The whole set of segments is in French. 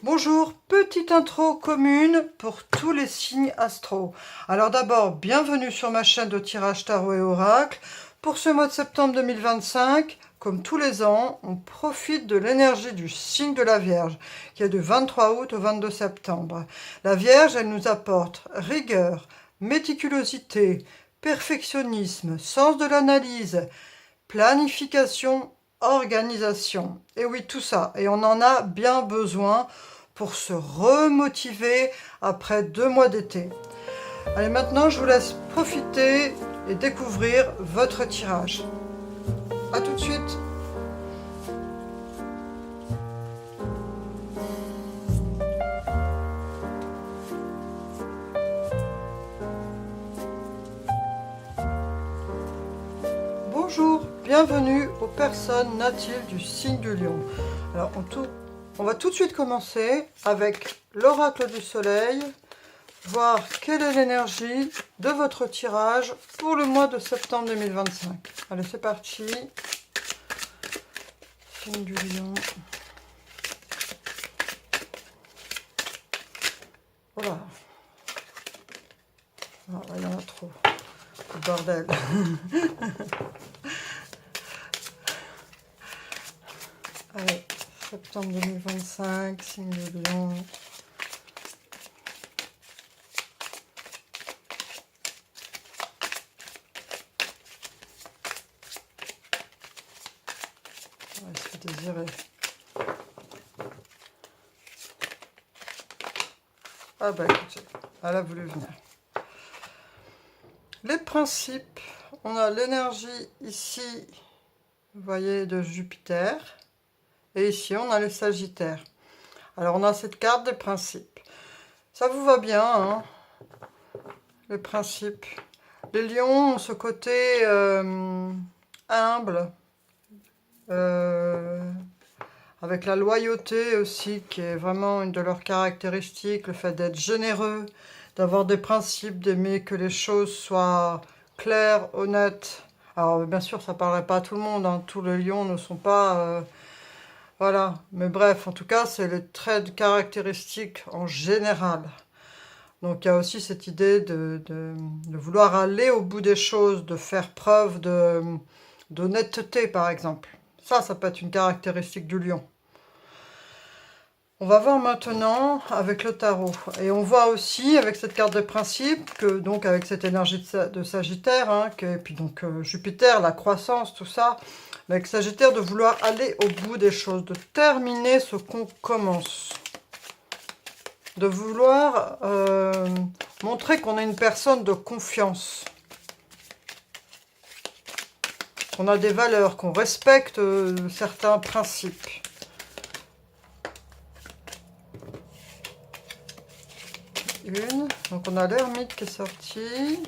Bonjour, petite intro commune pour tous les signes astro. Alors d'abord, bienvenue sur ma chaîne de tirage tarot et oracle. Pour ce mois de septembre 2025, comme tous les ans, on profite de l'énergie du signe de la Vierge, qui est du 23 août au 22 septembre. La Vierge, elle nous apporte rigueur, méticulosité, perfectionnisme, sens de l'analyse, planification, organisation. Et oui, tout ça. Et on en a bien besoin pour se remotiver après 2 mois d'été. Allez, maintenant, je vous laisse profiter et découvrir votre tirage. A tout de suite. Bonjour, bienvenue aux personnes natives du signe du Lion. Alors, on va tout de suite commencer avec l'oracle du soleil, voir quelle est l'énergie de votre tirage pour le mois de septembre 2025. Allez, c'est parti. Signe du Lion. Voilà. Oh, il y en a trop. Le bordel. Allez, septembre 2025, signe du Lion. On va se désirer. Ah bah écoutez, elle a voulu venir. Les principes, on a l'énergie ici, vous voyez, de Jupiter. Et ici, on a les Sagittaires. Alors, on a cette carte des principes. Ça vous va bien, hein, les principes. Les lions ont ce côté humble, avec la loyauté aussi, qui est vraiment une de leurs caractéristiques, le fait d'être généreux, d'avoir des principes, d'aimer que les choses soient claires, honnêtes. Alors, bien sûr, ça ne parlerait pas à tout le monde, hein. Tous les lions ne sont pas... voilà, mais bref, en tout cas, c'est les traits caractéristiques en général. Donc, il y a aussi cette idée de vouloir aller au bout des choses, de faire preuve d'honnêteté, par exemple. Ça peut être une caractéristique du lion. On va voir maintenant avec le tarot. Et on voit aussi, avec cette carte de principe, que donc avec cette énergie de Sagittaire, hein, et puis donc Jupiter, la croissance, tout ça, avec Sagittaire, de vouloir aller au bout des choses, de terminer ce qu'on commence. De vouloir montrer qu'on est une personne de confiance. Qu'on a des valeurs, qu'on respecte certains principes. Donc on a l'ermite qui est sorti.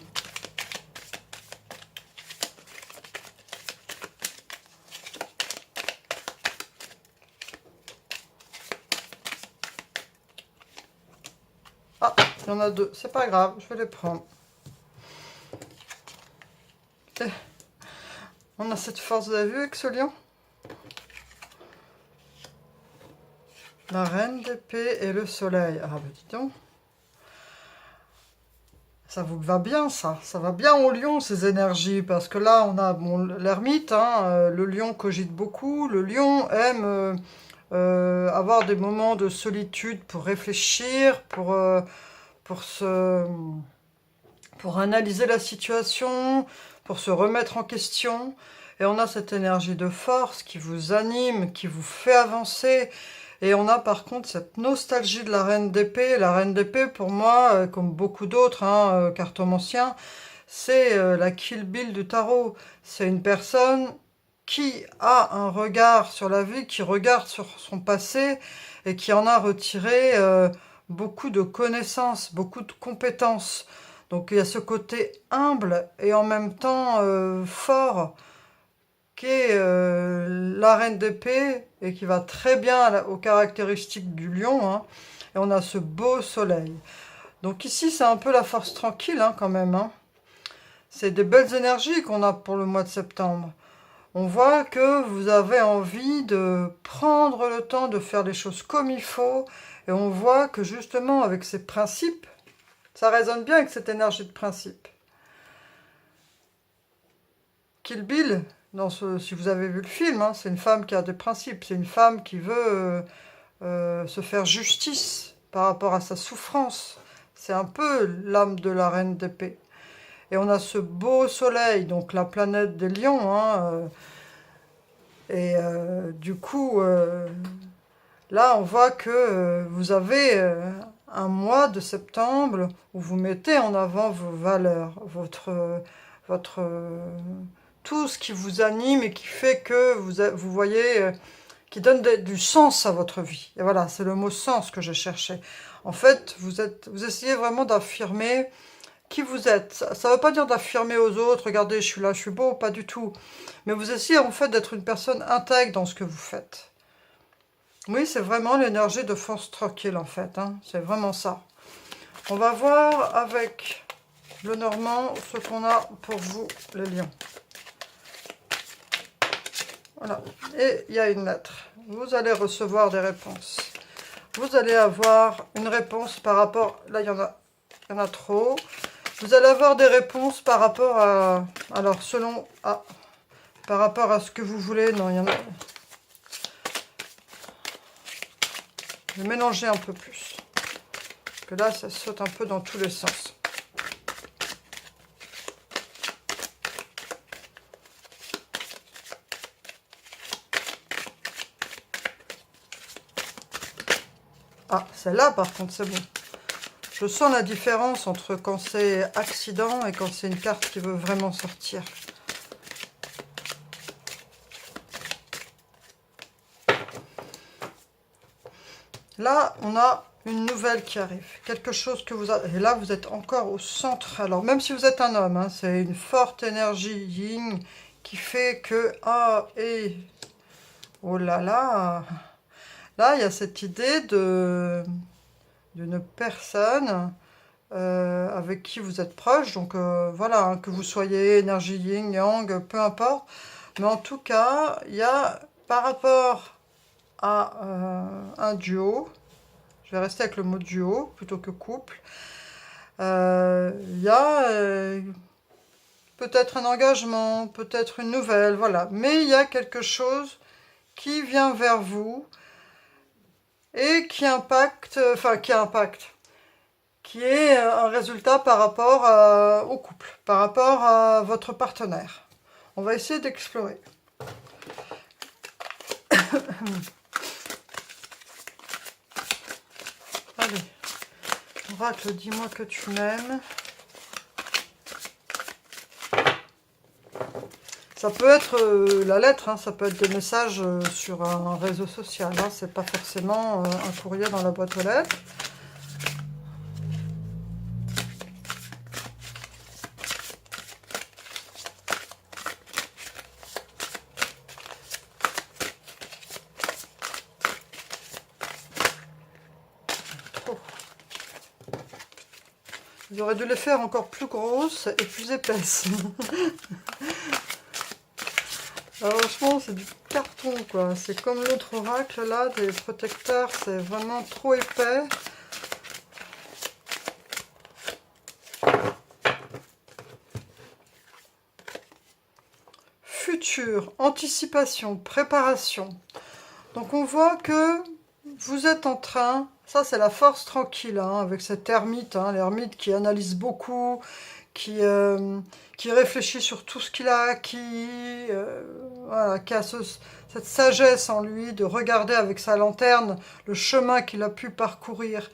Ah, il y en a deux, c'est pas grave, je vais les prendre. Et on a cette force, vous avez vu avec ce lion? La reine d'épée et le soleil. Ah bah dis donc. Ça vous va bien, ça va bien au lion, ces énergies, parce que là, on a bon, l'ermite, hein, le lion cogite beaucoup, le lion aime avoir des moments de solitude pour réfléchir, pour analyser la situation, pour se remettre en question, et on a cette énergie de force qui vous anime, qui vous fait avancer. Et on a par contre cette nostalgie de la reine d'épée. La reine d'épée, pour moi, comme beaucoup d'autres cartomanciens, c'est la Kill Bill du tarot. C'est une personne qui a un regard sur la vie, qui regarde sur son passé et qui en a retiré beaucoup de connaissances, beaucoup de compétences. Donc il y a ce côté humble et en même temps fort, qui est la reine d'épée et qui va très bien aux caractéristiques du lion, hein. Et on a ce beau soleil. Donc ici, c'est un peu la force tranquille, hein, quand même, hein. C'est des belles énergies qu'on a pour le mois de septembre. On voit que vous avez envie de prendre le temps de faire les choses comme il faut. Et on voit que justement avec ces principes, ça résonne bien avec cette énergie de principe. Kill Bill, si vous avez vu le film, hein, c'est une femme qui a des principes. C'est une femme qui veut se faire justice par rapport à sa souffrance. C'est un peu l'âme de la reine d'épée. Et on a ce beau soleil, donc la planète des lions. Hein, du coup, là, on voit que vous avez un mois de septembre où vous mettez en avant vos valeurs, tout ce qui vous anime et qui fait que vous voyez, qui donne du sens à votre vie. Et voilà, c'est le mot sens que je cherchais. En fait, vous essayez vraiment d'affirmer qui vous êtes. Ça ne veut pas dire d'affirmer aux autres, regardez, je suis là, je suis beau, pas du tout. Mais vous essayez en fait d'être une personne intègre dans ce que vous faites. Oui, c'est vraiment l'énergie de force tranquille en fait, hein. C'est vraiment ça. On va voir avec le Normand ce qu'on a pour vous, les lions. Voilà, et il y a une lettre. Vous allez recevoir des réponses. Vous allez avoir une réponse par rapport... Là, il y en a trop. Vous allez avoir des réponses par rapport à... Alors, selon... Ah, par rapport à ce que vous voulez. Non, il y en a... Je vais mélanger un peu plus. Parce que là, ça saute un peu dans tous les sens. Ah, celle-là, par contre, c'est bon. Je sens la différence entre quand c'est accident et quand c'est une carte qui veut vraiment sortir. Là, on a une nouvelle qui arrive. Quelque chose que vous avez... Et là, vous êtes encore au centre. Alors, même si vous êtes un homme, hein, c'est une forte énergie yin qui fait que... Ah, et... Oh là là. Là, il y a cette idée d'une personne avec qui vous êtes proche. Donc, voilà, hein, que vous soyez énergie yin, yang, peu importe. Mais en tout cas, il y a par rapport à un duo, je vais rester avec le mot duo plutôt que couple, il y a peut-être un engagement, peut-être une nouvelle, voilà. Mais il y a quelque chose qui vient vers vous et qui impacte, qui est un résultat par rapport au couple, par rapport à votre partenaire. On va essayer d'explorer. Allez, oracle, dis-moi que tu m'aimes. Ça peut être la lettre, hein, ça peut être des messages sur un réseau social. Hein, c'est pas forcément un courrier dans la boîte aux lettres. J'aurais dû les faire encore plus grosses et plus épaisses. Alors, franchement, c'est du carton, quoi. C'est comme l'autre oracle, là, des protecteurs. C'est vraiment trop épais. Futur, anticipation, préparation. Donc, on voit que vous êtes en train... Ça, c'est la force tranquille, hein, avec cet ermite, hein, l'ermite qui analyse beaucoup, qui réfléchit sur tout ce qu'il a acquis, voilà, qui a cette sagesse en lui de regarder avec sa lanterne le chemin qu'il a pu parcourir.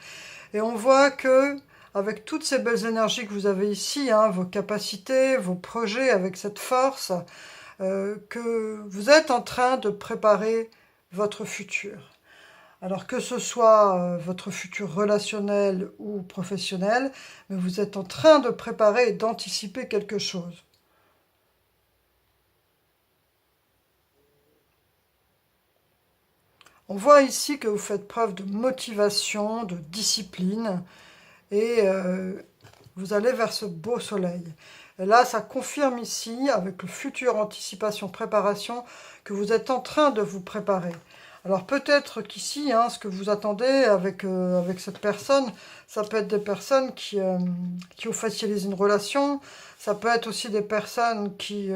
Et on voit que, avec toutes ces belles énergies que vous avez ici, hein, vos capacités, vos projets, avec cette force, que vous êtes en train de préparer votre futur. Alors que ce soit votre futur relationnel ou professionnel, mais vous êtes en train de préparer et d'anticiper quelque chose. On voit ici que vous faites preuve de motivation, de discipline, et vous allez vers ce beau soleil. Et là, ça confirme ici, avec le futur anticipation, préparation, que vous êtes en train de vous préparer. Alors peut-être qu'ici, hein, ce que vous attendez avec cette personne, ça peut être des personnes qui officialisent une relation, ça peut être aussi des personnes qui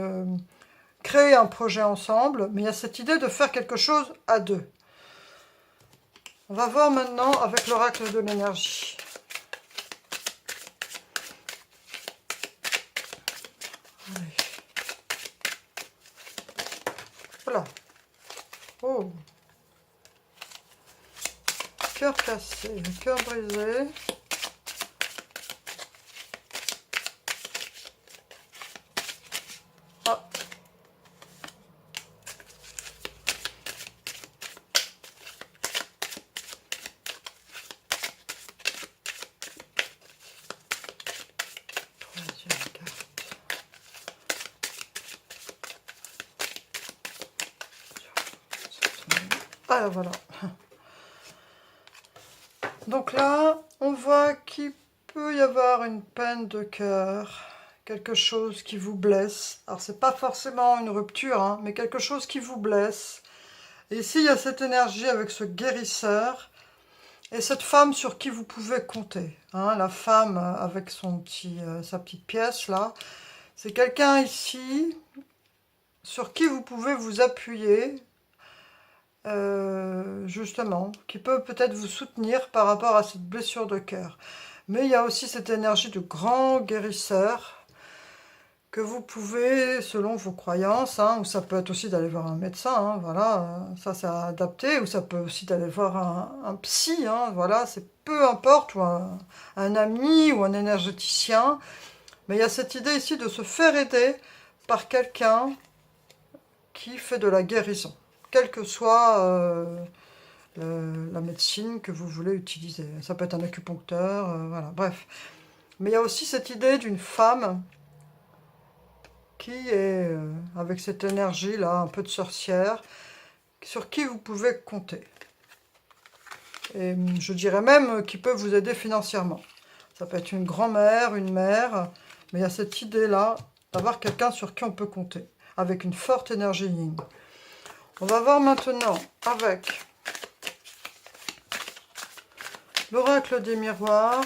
créent un projet ensemble, mais il y a cette idée de faire quelque chose à deux. On va voir maintenant avec l'oracle de l'énergie. Voilà. Oh. Cœur cassé, cœur brisé. Ah. Troisième carte. Ah, voilà. Donc là, on voit qu'il peut y avoir une peine de cœur, quelque chose qui vous blesse. Alors, c'est pas forcément une rupture, hein, mais quelque chose qui vous blesse. Et ici, il y a cette énergie avec ce guérisseur et cette femme sur qui vous pouvez compter. Hein, la femme avec sa petite pièce, là. C'est quelqu'un ici sur qui vous pouvez vous appuyer. Justement, qui peut peut-être vous soutenir par rapport à cette blessure de cœur. Mais il y a aussi cette énergie de grand guérisseur que vous pouvez, selon vos croyances, hein, ou ça peut être aussi d'aller voir un médecin, hein, voilà, ça c'est adapté, ou ça peut aussi d'aller voir un psy, hein, voilà, c'est peu importe, ou un ami, ou un énergéticien, mais il y a cette idée ici de se faire aider par quelqu'un qui fait de la guérison. Quelle que soit la médecine que vous voulez utiliser. Ça peut être un acupuncteur, voilà, bref. Mais il y a aussi cette idée d'une femme qui est, avec cette énergie-là, un peu de sorcière, sur qui vous pouvez compter. Et je dirais même qui peut vous aider financièrement. Ça peut être une grand-mère, une mère, mais il y a cette idée-là d'avoir quelqu'un sur qui on peut compter, avec une forte énergie yin. On va voir maintenant avec l'oracle des miroirs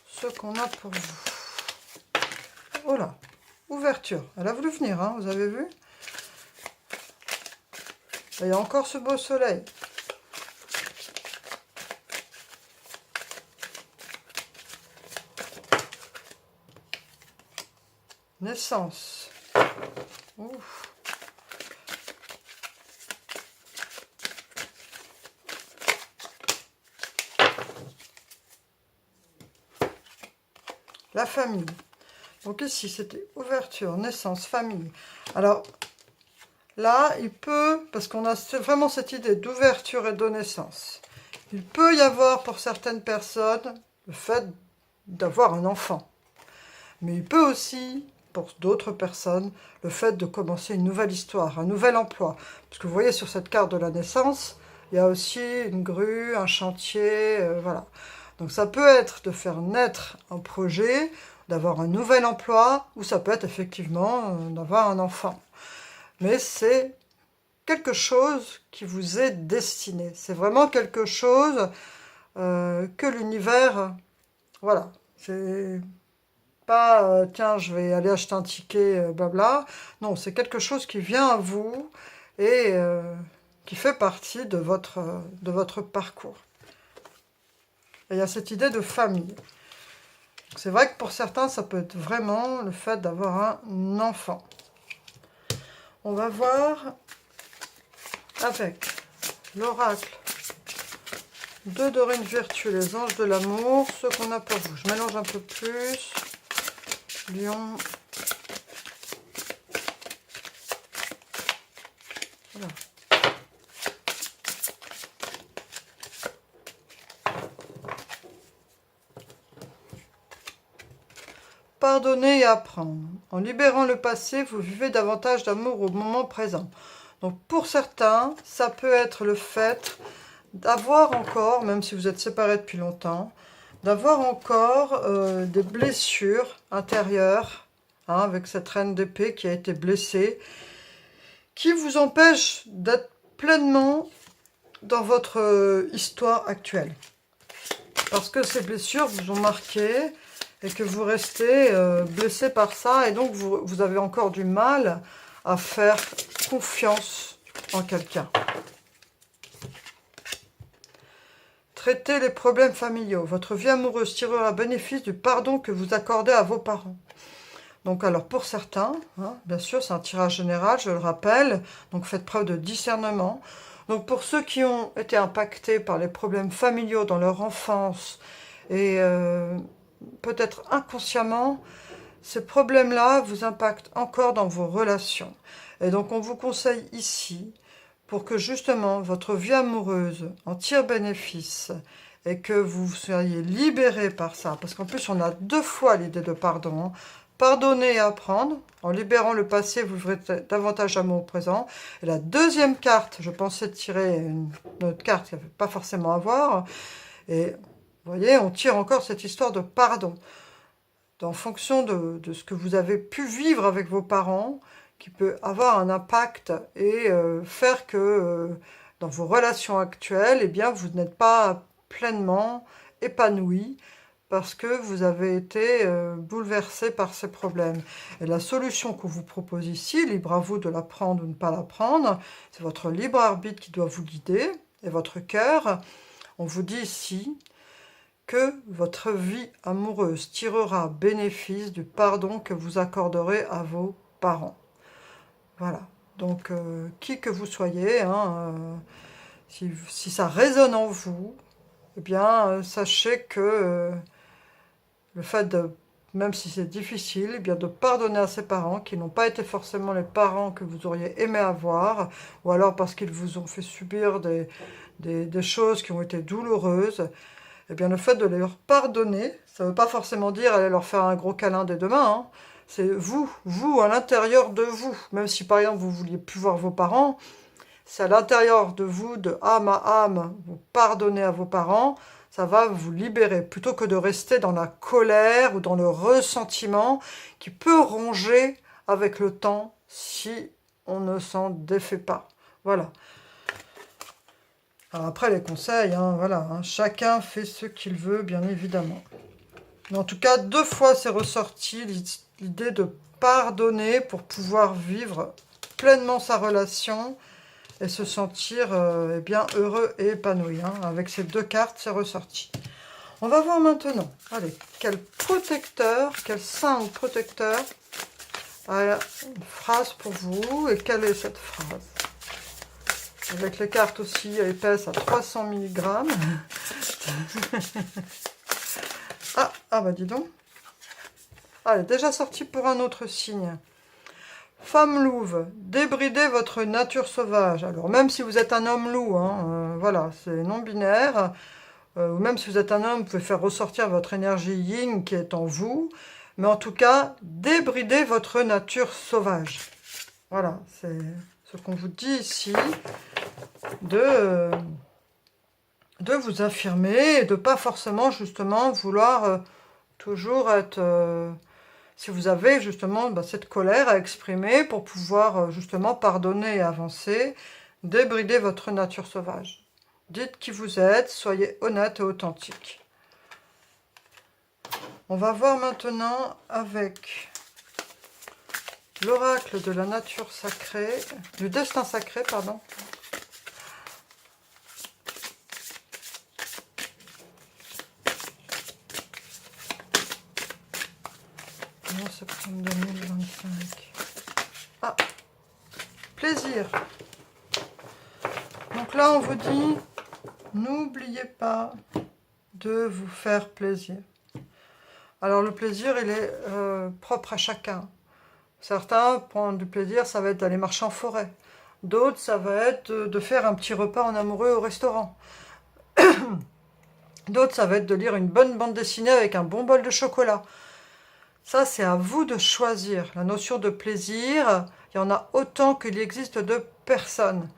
ce qu'on a pour vous. Oh là, ouverture. Elle a voulu venir, hein, vous avez vu? Il y a encore ce beau soleil. Naissance. Ouf. La famille. Donc ici, c'était ouverture, naissance, famille. Alors, là, il peut, parce qu'on a vraiment cette idée d'ouverture et de naissance, il peut y avoir pour certaines personnes le fait d'avoir un enfant. Mais il peut aussi, pour d'autres personnes, le fait de commencer une nouvelle histoire, un nouvel emploi. Parce que vous voyez sur cette carte de la naissance, il y a aussi une grue, un chantier, voilà. Donc ça peut être de faire naître un projet, d'avoir un nouvel emploi, ou ça peut être effectivement d'avoir un enfant. Mais c'est quelque chose qui vous est destiné. C'est vraiment quelque chose que l'univers... Voilà, c'est pas tiens, je vais aller acheter un ticket, blabla. Non, c'est quelque chose qui vient à vous et qui fait partie de votre parcours. Et il y a cette idée de famille. C'est vrai que pour certains, ça peut être vraiment le fait d'avoir un enfant. On va voir avec l'oracle de Dorine Virtue, les anges de l'amour, ce qu'on a pour vous. Je mélange un peu plus. Lion. Voilà. Pardonner et apprendre. En libérant le passé, vous vivez davantage d'amour au moment présent. Donc pour certains, ça peut être le fait d'avoir encore, même si vous êtes séparés depuis longtemps, d'avoir encore des blessures intérieures, hein, avec cette reine d'épée qui a été blessée, qui vous empêche d'être pleinement dans votre histoire actuelle. Parce que ces blessures vous ont marqué et que vous restez blessé par ça, et donc vous avez encore du mal à faire confiance en quelqu'un. Traitez les problèmes familiaux. Votre vie amoureuse tirera bénéfice du pardon que vous accordez à vos parents. Donc alors pour certains, hein, bien sûr c'est un tirage général, je le rappelle, donc faites preuve de discernement. Donc pour ceux qui ont été impactés par les problèmes familiaux dans leur enfance et peut-être inconsciemment, ces problèmes-là vous impactent encore dans vos relations. Et donc on vous conseille ici, pour que justement votre vie amoureuse en tire bénéfice et que vous soyez libérés par ça, parce qu'en plus on a deux fois l'idée de pardon, hein. Pardonner et apprendre, en libérant le passé, vous ouvrez davantage d'amour au présent. Et la deuxième carte, je pensais tirer une autre carte qui n'avait pas forcément à voir, et vous voyez, on tire encore cette histoire de pardon. En fonction de ce que vous avez pu vivre avec vos parents, qui peut avoir un impact et faire que dans vos relations actuelles, eh bien, vous n'êtes pas pleinement épanoui parce que vous avez été bouleversé par ces problèmes. Et la solution qu'on vous propose ici, libre à vous de la prendre ou ne pas la prendre, c'est votre libre arbitre qui doit vous guider et votre cœur. On vous dit ici que votre vie amoureuse tirera bénéfice du pardon que vous accorderez à vos parents. Voilà, donc qui que vous soyez, hein, si ça résonne en vous, eh bien sachez que le fait de, même si c'est difficile, eh bien de pardonner à ses parents qui n'ont pas été forcément les parents que vous auriez aimé avoir, ou alors parce qu'ils vous ont fait subir des choses qui ont été douloureuses, eh bien le fait de leur pardonner, ça ne veut pas forcément dire aller leur faire un gros câlin dès demain, hein. C'est vous, à l'intérieur de vous. Même si, par exemple, vous vouliez plus voir vos parents, c'est à l'intérieur de vous, de âme à âme, vous pardonnez à vos parents, ça va vous libérer. Plutôt que de rester dans la colère ou dans le ressentiment qui peut ronger avec le temps si on ne s'en défait pas. Voilà. Alors après, les conseils, hein, voilà, hein, chacun fait ce qu'il veut, bien évidemment. Mais en tout cas, deux fois, c'est ressorti l'idée de pardonner pour pouvoir vivre pleinement sa relation et se sentir eh bien, heureux et épanoui. Hein. Avec ces deux cartes, c'est ressorti. On va voir maintenant, allez, quel protecteur, quel saint ou protecteur a une phrase pour vous. Et quelle est cette phrase? Avec les cartes aussi épaisses à 300 mg. Ah bah dis donc. Ah, elle est déjà sortie pour un autre signe. Femme louve, débridez votre nature sauvage. Alors même si vous êtes un homme loup, hein, voilà, c'est non binaire. Ou même si vous êtes un homme, vous pouvez faire ressortir votre énergie yin qui est en vous. Mais en tout cas, débridez votre nature sauvage. Voilà, c'est ce qu'on vous dit ici. De vous affirmer et de pas forcément justement vouloir toujours être... si vous avez justement cette colère à exprimer pour pouvoir justement pardonner et avancer, débrider votre nature sauvage. Dites qui vous êtes, soyez honnête et authentique. On va voir maintenant avec l'oracle de la nature sacrée, du destin sacré, pardon. Septembre 2025. Ah, plaisir. Donc là, on vous dit, n'oubliez pas de vous faire plaisir. Alors le plaisir, il est propre à chacun. Certains prendre du plaisir, ça va être d'aller marcher en forêt. D'autres, ça va être de faire un petit repas en amoureux au restaurant. D'autres, ça va être de lire une bonne bande dessinée avec un bon bol de chocolat. Ça, c'est à vous de choisir. La notion de plaisir, il y en a autant qu'il existe de personnes.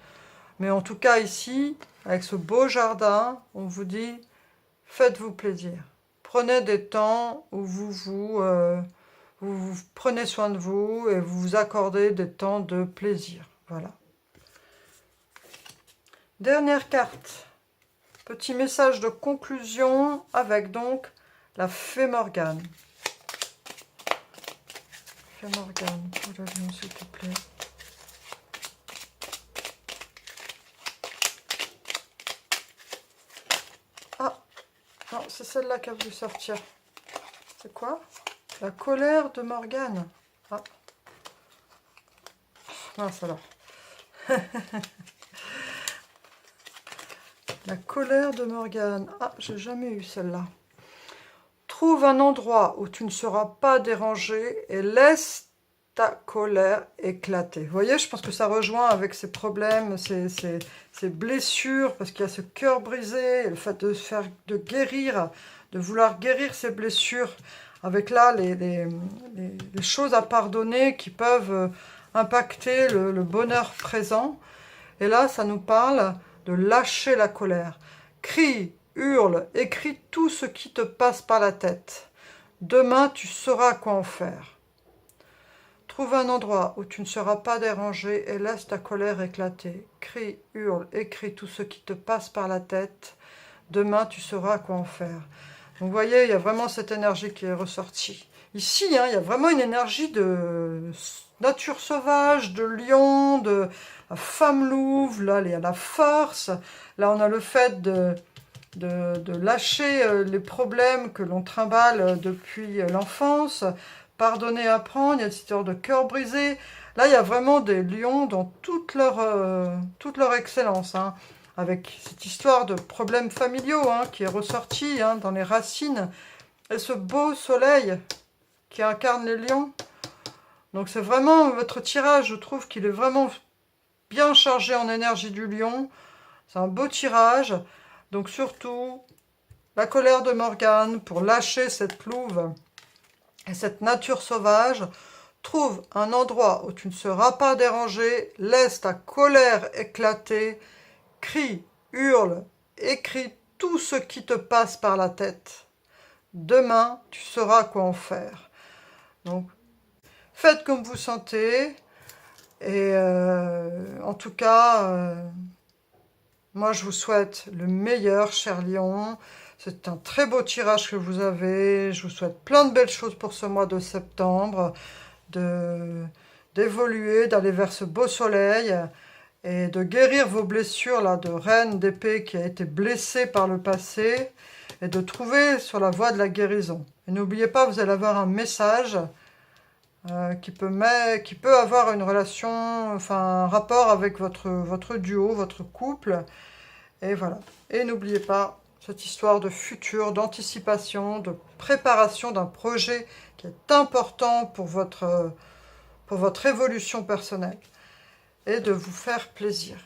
Mais en tout cas, ici, avec ce beau jardin, on vous dit, faites-vous plaisir. prenez des temps où vous prenez soin de vous et vous vous accordez des temps de plaisir. Voilà. Dernière carte. Petit message de conclusion avec donc la Fée Morgane. Fée Morgane, oh là, s'il te plaît. Ah, non, c'est celle-là qui a voulu sortir. C'est quoi? La colère de Morgane. Ah. Mince alors. La colère de Morgane. Ah, j'ai jamais eu celle-là. Trouve un endroit où tu ne seras pas dérangé et laisse ta colère éclater. Vous voyez, je pense que ça rejoint avec ces problèmes, ces blessures, parce qu'il y a ce cœur brisé, le fait de guérir, de vouloir guérir ces blessures, avec là les choses à pardonner qui peuvent impacter le bonheur présent. Et là, ça nous parle de lâcher la colère. Crie, hurle, écris tout ce qui te passe par la tête. Demain, tu sauras quoi en faire. Trouve un endroit où tu ne seras pas dérangé et laisse ta colère éclater. Crie, hurle, écris tout ce qui te passe par la tête. Demain, tu sauras quoi en faire. Donc, vous voyez, il y a vraiment cette énergie qui est ressortie. Ici, il y a vraiment une énergie de nature sauvage, de lion, de femme louve. Là, il y a la force. Là, on a le fait de lâcher les problèmes que l'on trimballe depuis l'enfance, pardonner, apprendre, il y a cette histoire de cœur brisé. Là, il y a vraiment des lions dans toute leur excellence, hein, avec cette histoire de problèmes familiaux qui est ressortie dans les racines, et ce beau soleil qui incarne les lions. Donc c'est vraiment votre tirage, je trouve qu'il est vraiment bien chargé en énergie du lion. C'est un beau tirage. Donc surtout, la colère de Morgane pour lâcher cette louve et cette nature sauvage. Trouve un endroit où tu ne seras pas dérangé, laisse ta colère éclater, crie, hurle, écris tout ce qui te passe par la tête. Demain, tu sauras quoi en faire. Donc, faites comme vous sentez. Et en tout cas, moi je vous souhaite le meilleur, cher Lion. C'est un très beau tirage que vous avez. Je vous souhaite plein de belles choses pour ce mois de septembre. D'évoluer, d'aller vers ce beau soleil et de guérir vos blessures là, de reine d'épée qui a été blessée par le passé et de trouver sur la voie de la guérison. Et n'oubliez pas, vous allez avoir un message qui peut avoir une relation, enfin un rapport avec votre duo, votre couple. Et voilà. Et n'oubliez pas cette histoire de futur, d'anticipation, de préparation d'un projet qui est important pour votre évolution personnelle et de vous faire plaisir.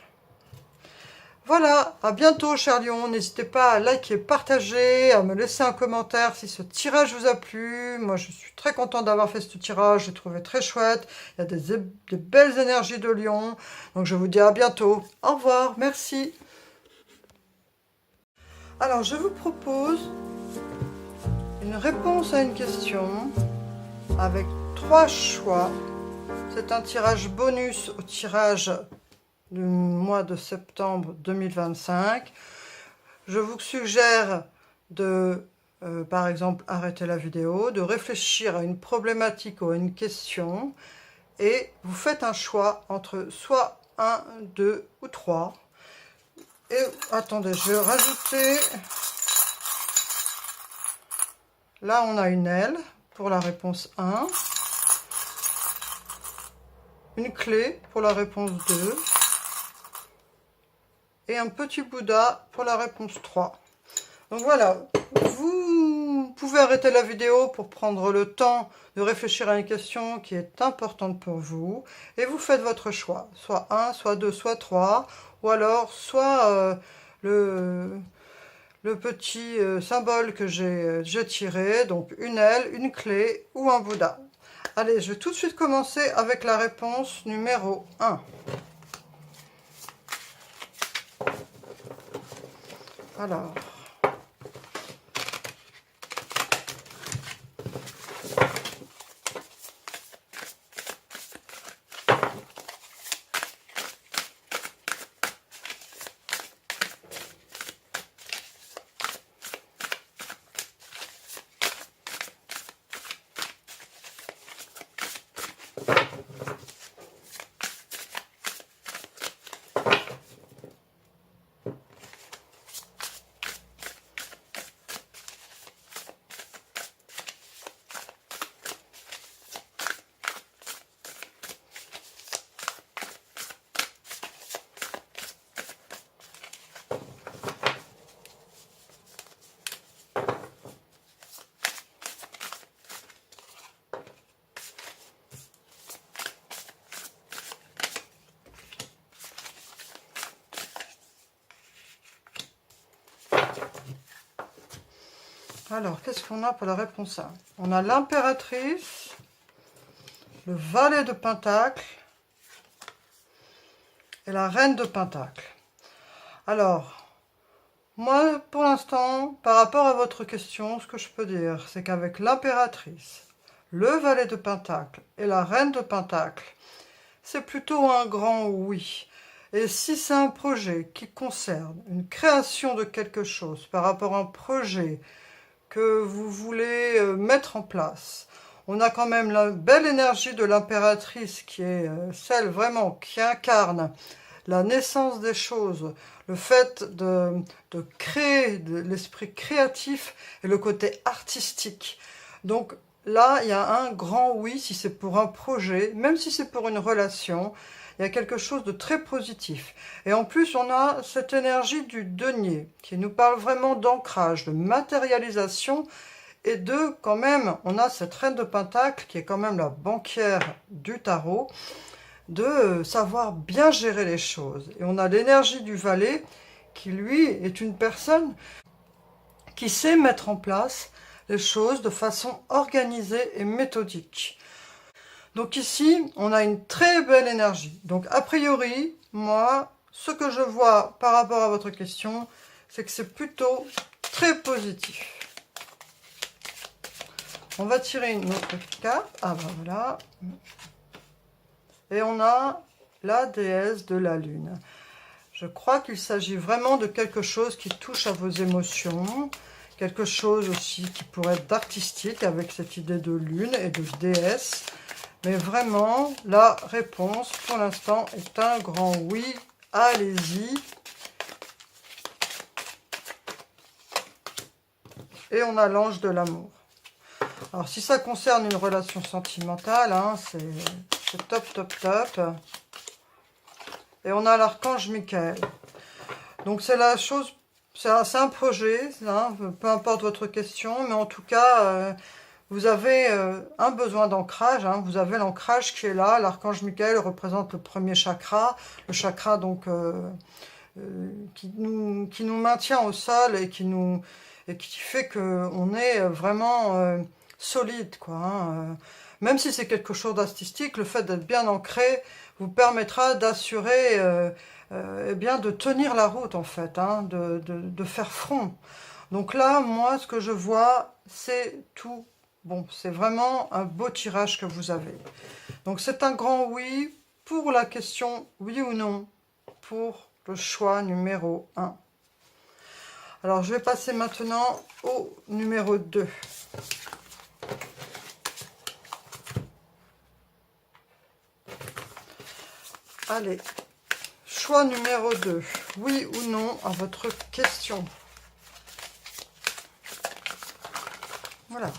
Voilà, à bientôt cher Lion, n'hésitez pas à liker, partager, à me laisser un commentaire si ce tirage vous a plu. Moi je suis très contente d'avoir fait ce tirage, j'ai trouvé très chouette, il y a des belles énergies de Lion, donc je vous dis à bientôt, au revoir, merci. Alors je vous propose une réponse à une question avec 3 choix. C'est un tirage bonus au tirage du mois de septembre 2025. Je vous suggère de, par exemple, arrêter la vidéo, de réfléchir à une problématique ou à une question, et vous faites un choix entre soit 1, 2 ou 3. Et attendez, je vais rajouter... Là, on a une aile pour la réponse 1. Une clé pour la réponse 2. Et un petit Bouddha pour la réponse 3. Donc voilà, vous pouvez arrêter la vidéo pour prendre le temps de réfléchir à une question qui est importante pour vous. Et vous faites votre choix, soit 1, soit 2, soit 3. Ou alors, soit le petit symbole que j'ai tiré, donc une aile, une clé ou un Bouddha. Allez, je vais tout de suite commencer avec la réponse numéro 1. Alors, Alors, qu'est-ce qu'on a pour la réponse A? On a l'impératrice, le valet de Pentacle et la reine de Pentacle. Alors, moi, pour l'instant, par rapport à votre question, ce que je peux dire, c'est qu'avec l'impératrice, le valet de Pentacle et la reine de Pentacle, c'est plutôt un grand oui. Et si c'est un projet qui concerne une création de quelque chose par rapport à un projet que vous voulez mettre en place, on a quand même la belle énergie de l'impératrice qui est celle vraiment qui incarne la naissance des choses, le fait de créer, de l'esprit créatif et le côté artistique. Donc là, il y a un grand oui si c'est pour un projet, même si c'est pour une relation, il y a quelque chose de très positif. Et en plus, on a cette énergie du denier qui nous parle vraiment d'ancrage, de matérialisation et quand même, on a cette reine de Pentacle qui est quand même la banquière du tarot, de savoir bien gérer les choses. Et on a l'énergie du valet qui, lui, est une personne qui sait mettre en place les choses de façon organisée et méthodique. Donc ici, on a une très belle énergie. Donc a priori, moi, ce que je vois par rapport à votre question, c'est que c'est plutôt très positif. On va tirer une autre carte. Ah ben voilà. Et on a la déesse de la lune. Je crois qu'il s'agit vraiment de quelque chose qui touche à vos émotions. Quelque chose aussi qui pourrait être d'artistique avec cette idée de lune et de déesse. Mais vraiment, la réponse pour l'instant est un grand oui. Allez-y. Et on a l'ange de l'amour. Alors, si ça concerne une relation sentimentale, hein, c'est top, top, top. Et on a l'archange Michael. Donc, c'est la chose, c'est un projet, hein, peu importe votre question, mais en tout cas, vous avez un besoin d'ancrage. Hein, vous avez l'ancrage qui est là. L'archange Michael représente le premier chakra. Le chakra, donc, qui nous maintient au sol et qui fait qu'on est vraiment solide, quoi. Hein. Même si c'est quelque chose d'artistique, le fait d'être bien ancré vous permettra d'assurer, eh bien, de tenir la route, en fait, hein, de faire front. Donc là, moi, ce que je vois, c'est tout bon. C'est vraiment un beau tirage que vous avez. Donc c'est un grand oui pour la question oui ou non pour le choix numéro 1. Alors, je vais passer maintenant au numéro 2. Allez, choix numéro 2. Oui ou non à votre question. Voilà.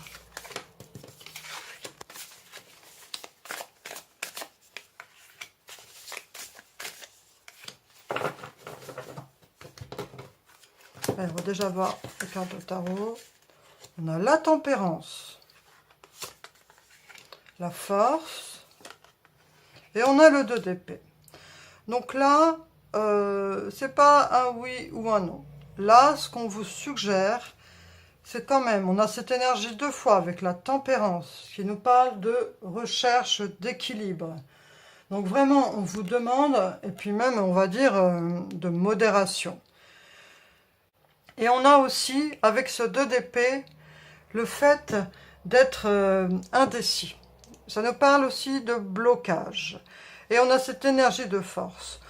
Alors, on va déjà voir les cartes de tarot. On a la tempérance, la force, et on a le 2 d'épée. Donc là, c'est pas un oui ou un non. Là, ce qu'on vous suggère, c'est quand même, on a cette énergie 2 fois avec la tempérance, qui nous parle de recherche d'équilibre. Donc vraiment, on vous demande, et puis même, on va dire, de modération. Et on a aussi, avec ce 2 d'épée, le fait d'être indécis. Ça nous parle aussi de blocage. Et on a cette énergie de force.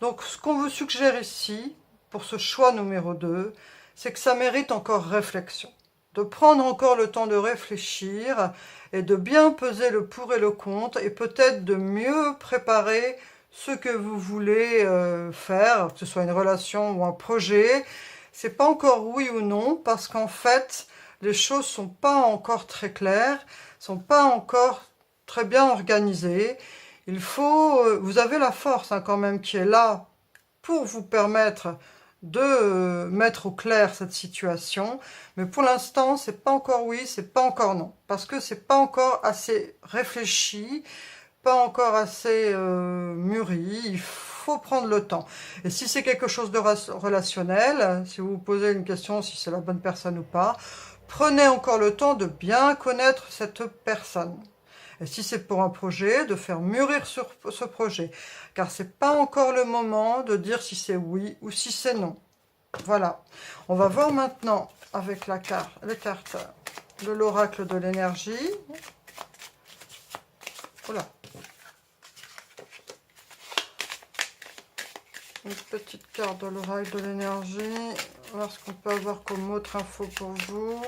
Donc, ce qu'on vous suggère ici, pour ce choix numéro 2, c'est que ça mérite encore réflexion. De prendre encore le temps de réfléchir et de bien peser le pour et le contre et peut-être de mieux préparer ce que vous voulez faire, que ce soit une relation ou un projet. C'est pas encore oui ou non parce qu'en fait, les choses sont pas encore très claires, sont pas encore très bien organisées. Il faut, vous avez la force hein, quand même qui est là pour vous permettre de mettre au clair cette situation, mais pour l'instant, c'est pas encore oui, c'est pas encore non, parce que c'est pas encore assez réfléchi, pas encore assez mûri, il faut prendre le temps. Et si c'est quelque chose de relationnel, si vous vous posez une question si c'est la bonne personne ou pas, prenez encore le temps de bien connaître cette personne. Et si c'est pour un projet, de faire mûrir sur ce projet. Car c'est pas encore le moment de dire si c'est oui ou si c'est non. Voilà. On va voir maintenant avec les cartes de l'oracle de l'énergie. Voilà. Une petite carte de l'oracle de l'énergie. Voir ce qu'on peut avoir comme autre info pour vous.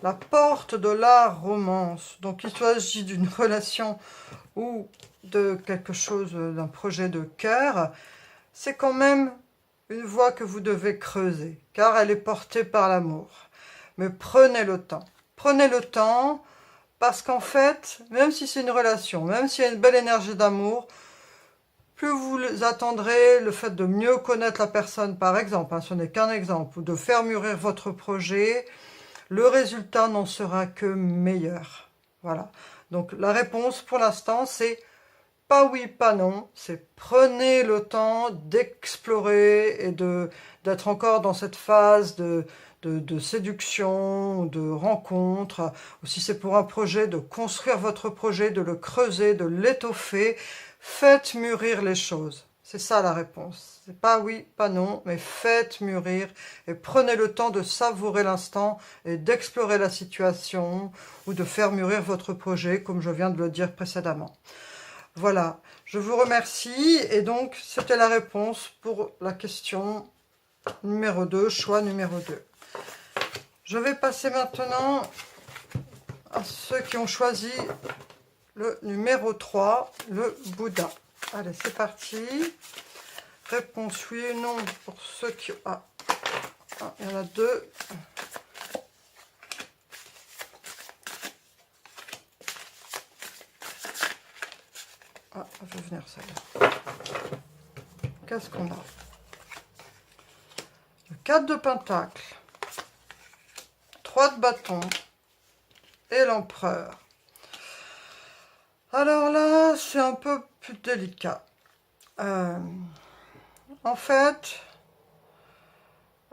La porte de la romance. Donc il s'agit d'une relation ou de quelque chose, d'un projet de cœur. C'est quand même une voie que vous devez creuser, car elle est portée par l'amour. Mais prenez le temps. Prenez le temps, parce qu'en fait, même si c'est une relation, même s'il y a une belle énergie d'amour, plus vous attendrez le fait de mieux connaître la personne, par exemple, hein, ce n'est qu'un exemple, ou de faire mûrir votre projet, le résultat n'en sera que meilleur. Voilà. Donc la réponse pour l'instant, c'est pas oui, pas non. C'est prenez le temps d'explorer et d'être encore dans cette phase de séduction, de rencontre. Ou si c'est pour un projet, de construire votre projet, de le creuser, de l'étoffer. Faites mûrir les choses. C'est ça la réponse. C'est pas oui, pas non, mais faites mûrir et prenez le temps de savourer l'instant et d'explorer la situation ou de faire mûrir votre projet, comme je viens de le dire précédemment. Voilà, je vous remercie et donc c'était la réponse pour la question numéro 2, choix numéro 2. Je vais passer maintenant à ceux qui ont choisi le numéro 3, le Bouddha. Allez, c'est parti. Réponse oui ou non pour ceux qui... Ah, il y en a 2. Ah, elle va venir celle-là. Qu'est-ce qu'on a? Le 4 de Pentacle, 3 de bâton et l'empereur. Alors là, c'est un peu plus délicat. En fait,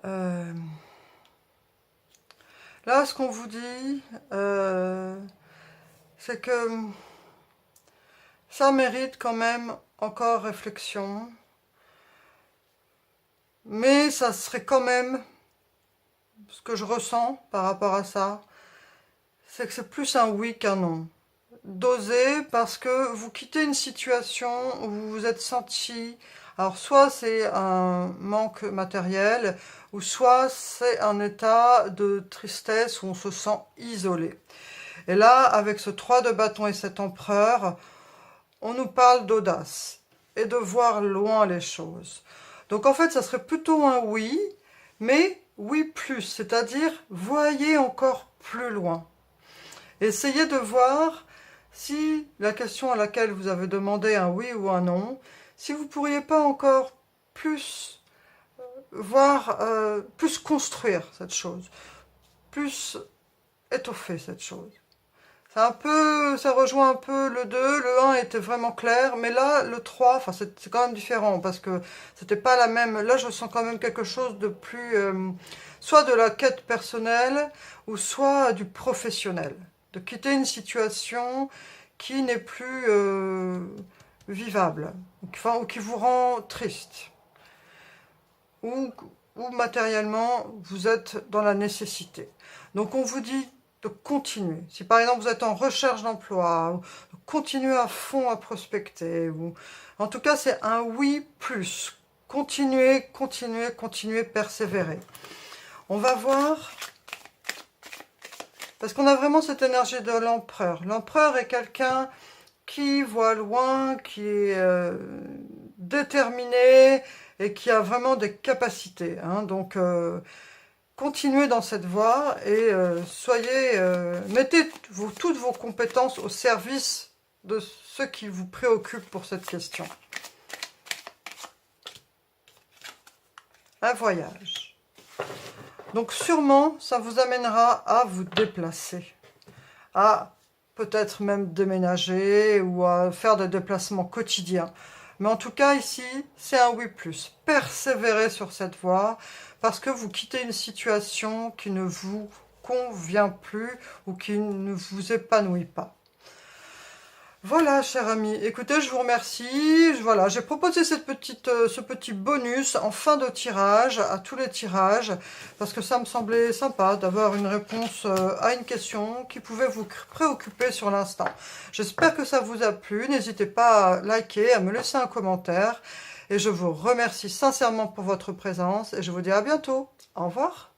là, ce qu'on vous dit, c'est que ça mérite quand même encore réflexion. Mais ça serait quand même, ce que je ressens par rapport à ça, c'est que c'est plus un oui qu'un non. D'oser parce que vous quittez une situation où vous vous êtes senti, alors soit c'est un manque matériel, ou soit c'est un état de tristesse où on se sent isolé. Et là, avec ce 3 de bâton et cet empereur, on nous parle d'audace et de voir loin les choses. Donc en fait, ça serait plutôt un oui, mais oui plus, c'est-à-dire voyez encore plus loin. Essayez de voir si la question à laquelle vous avez demandé un oui ou un non, si vous ne pourriez pas encore plus voir, plus construire cette chose, plus étoffer cette chose. C'est un peu, ça rejoint un peu le 2, le 1 était vraiment clair, mais là, le 3, enfin c'est quand même différent, parce que c'était pas la même, là je sens quand même quelque chose de plus, soit de la quête personnelle, ou soit du professionnel. De quitter une situation qui n'est plus vivable, ou qui vous rend triste, ou matériellement vous êtes dans la nécessité. Donc on vous dit de continuer. Si par exemple vous êtes en recherche d'emploi, continuez à fond à prospecter. En tout cas, c'est un oui plus. Continuez, continuez, continuez, persévérer. On va voir, parce qu'on a vraiment cette énergie de l'empereur. L'empereur est quelqu'un qui voit loin, qui est déterminé et qui a vraiment des capacités. Hein. Donc, continuez dans cette voie et mettez toutes vos compétences au service de ce qui vous préoccupe pour cette question. Un voyage. Donc sûrement, ça vous amènera à vous déplacer, à peut-être même déménager ou à faire des déplacements quotidiens. Mais en tout cas, ici, c'est un oui plus. Persévérez sur cette voie parce que vous quittez une situation qui ne vous convient plus ou qui ne vous épanouit pas. Voilà, cher ami. Écoutez, je vous remercie. Voilà, j'ai proposé ce petit bonus en fin de tirage, à tous les tirages, parce que ça me semblait sympa d'avoir une réponse à une question qui pouvait vous préoccuper sur l'instant. J'espère que ça vous a plu. N'hésitez pas à liker, à me laisser un commentaire. Et je vous remercie sincèrement pour votre présence et je vous dis à bientôt. Au revoir.